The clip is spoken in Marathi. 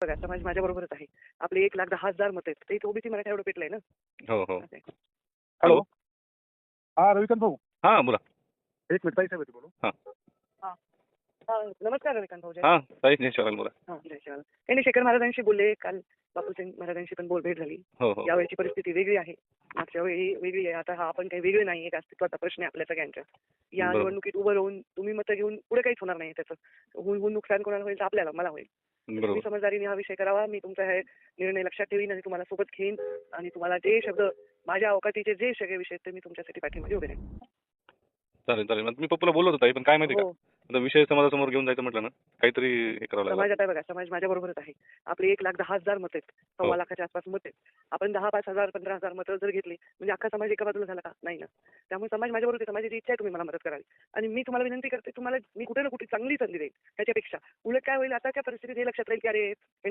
बघा समाज माझ्याबरोबरच आहे. आपले 1,10,000 मतं आहेत. ते ओबीसी मराठा एवढं पेटलंय ना. हो, हो. असं आहे. हॅलो. हा रविकांत भाऊ, हां, बोला. एक मिनिट ताई साहेब येते बोलू. हां. नमस्कार रविकांत भाऊ. हां, ताई जय शिवराम बोला. जय शिवाला. त्यांनी शेखर महाराजांशी बोलले काल. बापूसिंग महाराजांशी पण भेट झाली. हो, हो. यावेळची परिस्थिती वेगळी आहे. मागच्या वेळी वेगळी आहे. आता हा आपण काही वेगळे नाही. एक अस्तित्वाचा प्रश्न आहे आपल्या सगळ्यांच्या. या बरोबर. निवडणुकीत उभं राहून तुम्ही मतं घेऊन पुढे काहीच होणार नाही त्याचं. होऊन नुकसान कोणाला होईल तर आपल्याला, मला होईल. तुम्ही बरोबर. समजदारीने हा विषय करावा. मी तुमचा हे निर्णय लक्षात ठेवीन आणि तुम्हाला सोबत घेईन आणि तुम्हाला जे शब्द माझ्या अवकातीचे जे सगळे विषय आहेत ते मी तुमच्यासाठी पाठीमागे उभे राहीन. चालेल, चालेल. मग मी पप्पूला बोललो होतो ताई, पण काय माहिती का, हो. आता विषय समाजासमोर घेऊन जायचं म्हटलं ना, काहीतरी हे करावं लागलं. समाज आता बघा, समाज माझ्याबरोबरच आहे. आपले 1,10,000 मतं आहेत. हो. 1.25 लाखाच्या आसपास मतं आहेत. आपण 10,000-5,000, 15,000 मतं जर घेतली म्हणजे अख्खा समाज एका बाजूला झाला का? नाही ना. त्यामुळे समाज माझ्याबरोबर आहे. माझी इच्छा आहे तुम्ही मला मदत करावी. आणि मी तुम्हाला विनंती करते, तुम्हाला मी कुठे ना कुठे चांगली संधी देईन. त्याच्यापेक्षा उलट काय होईल, आताच्या परिस्थितीत हे लक्षात राहील की अरे